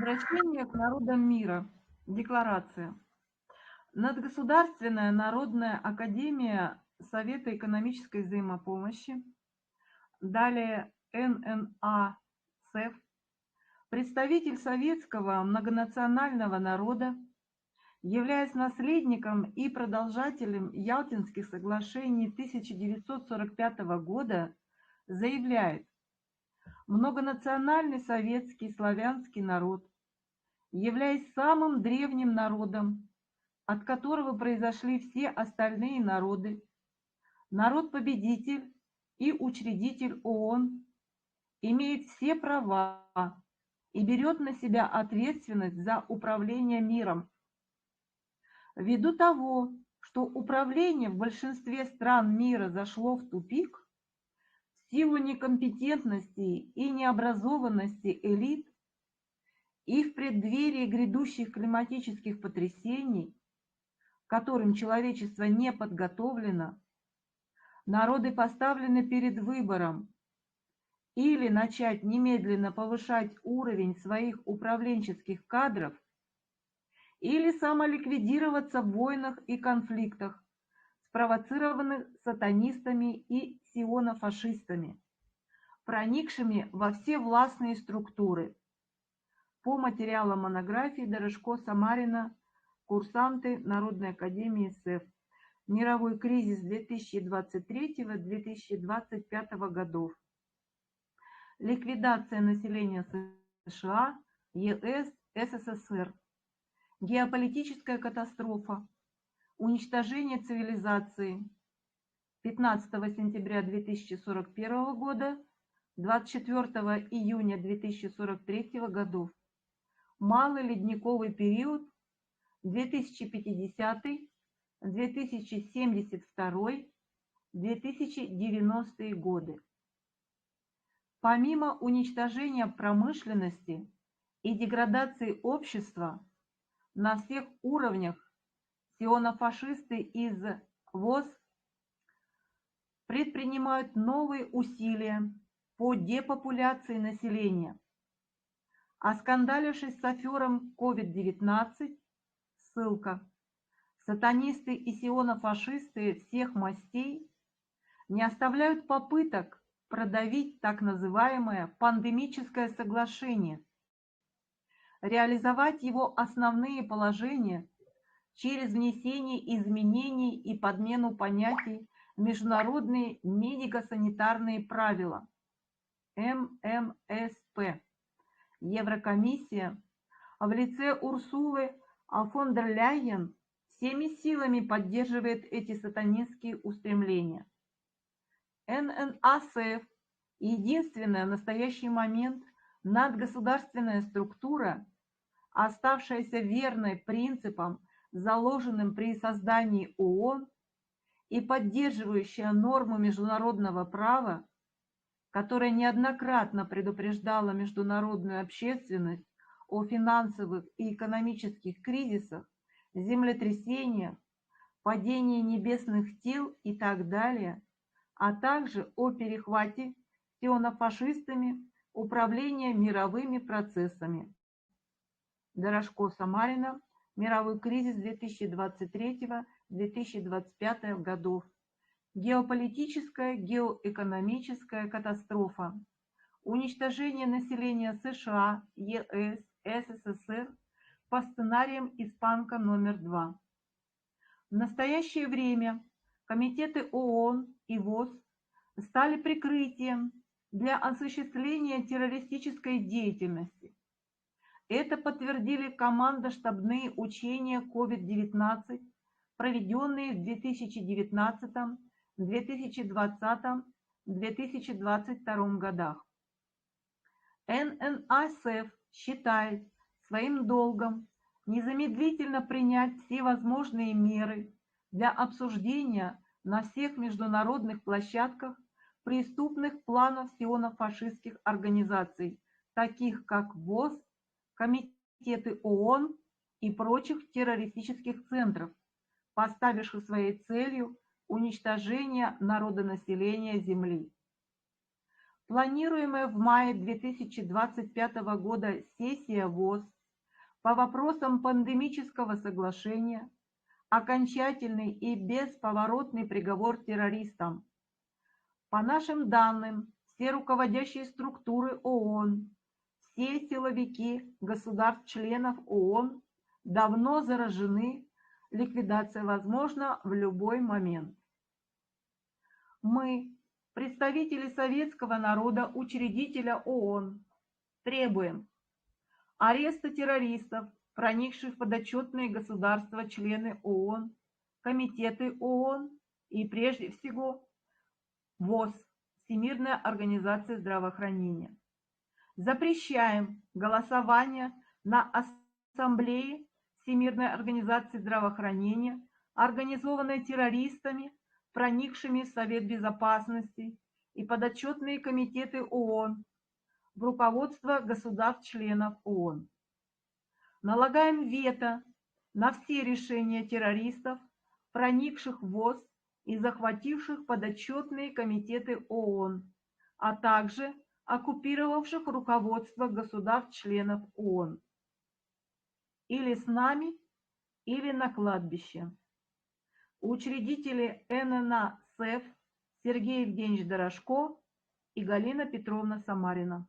Обращение к народам мира. Декларация. Надгосударственная народная академия Совета экономической взаимопомощи, далее ННА СЭФ, представитель советского многонационального народа, являясь наследником и продолжателем Ялтинских соглашений 1945 года, заявляет: многонациональный советский славянский народ, являясь самым древним народом, от которого произошли все остальные народы, народ-победитель и учредитель ООН, имеет все права и берет на себя ответственность за управление миром. Ввиду того, что управление в большинстве стран мира зашло в тупик, в силу некомпетентности и необразованности элит и в преддверии грядущих климатических потрясений, к которым человечество не подготовлено, народы поставлены перед выбором: или начать немедленно повышать уровень своих управленческих кадров, или самоликвидироваться в войнах и конфликтах, спровоцированных сатанистами и сионофашистами, проникшими во все властные структуры. По материалам монографии Дорожко-Самарина, курсанты Народной академии СЭФ. Мировой кризис 2023-2025 годов. Ликвидация населения США, ЕС, СССР. Геополитическая катастрофа. Уничтожение цивилизации. 15 сентября 2041 года, 24 июня 2043 годов. Малый ледниковый период 2050, 2072, 2090 годы. Помимо уничтожения промышленности и деградации общества на всех уровнях, сионофашисты из ВОС предпринимают новые усилия по депопуляции населения. Оскандалившись с афером COVID-19, ссылка, сатанисты и сионофашисты всех мастей не оставляют попыток продавить так называемое пандемическое соглашение, реализовать его основные положения через внесение изменений и подмену понятий в международные медико-санитарные правила ММСП. Еврокомиссия в лице Урсулы фон дер Ляйен всеми силами поддерживает эти сатанинские устремления. ННАСФ – единственная в настоящий момент надгосударственная структура, оставшаяся верной принципам, заложенным при создании ООН, и поддерживающая норму международного права, которая неоднократно предупреждала международную общественность о финансовых и экономических кризисах, землетрясениях, падении небесных тел и так далее, а также о перехвате сионофашистами управления мировыми процессами. Дорожко-Самарина. Мировой кризис 2023-2025 годов. Геополитическая, геоэкономическая катастрофа. Уничтожение населения США, ЕС, СССР по сценариям Испанка номер 2. В настоящее время комитеты ООН и ВОС стали прикрытием для осуществления террористической деятельности. Это подтвердили командно-штабные учения COVID-19, проведенные в 2019, 2020, 2022 годах. ННАСФ считает своим долгом незамедлительно принять все возможные меры для обсуждения на всех международных площадках преступных планов сионо-фашистских организаций, таких как ВОС, комитеты ООН и прочих террористических центров, поставивших своей целью уничтожение народонаселения Земли. Планируемая в мае 2025 года сессия ВОЗ по вопросам пандемического соглашения, окончательный и бесповоротный приговор террористам. По нашим данным, все руководящие структуры ООН, все силовики государств-членов ООН давно заражены, ликвидация возможна в любой момент. Мы, представители советского народа, учредителя ООН, требуем ареста террористов, проникших в подотчетные государства-члены ООН, комитеты ООН и, прежде всего, ВОЗ, Всемирная организация здравоохранения. Запрещаем голосование на Ассамблее Всемирной организации здравоохранения, организованной террористами, проникшими в Совет Безопасности и подотчетные комитеты ООН, в руководство государств-членов ООН. Налагаем вето на все решения террористов, проникших в ВОЗ и захвативших подотчетные комитеты ООН, а также оккупировавших руководство государств-членов ООН. Или с нами, или на кладбище. Учредители ННА СЭФ Сергей Евгеньевич Дорошко и Галина Петровна Самарина.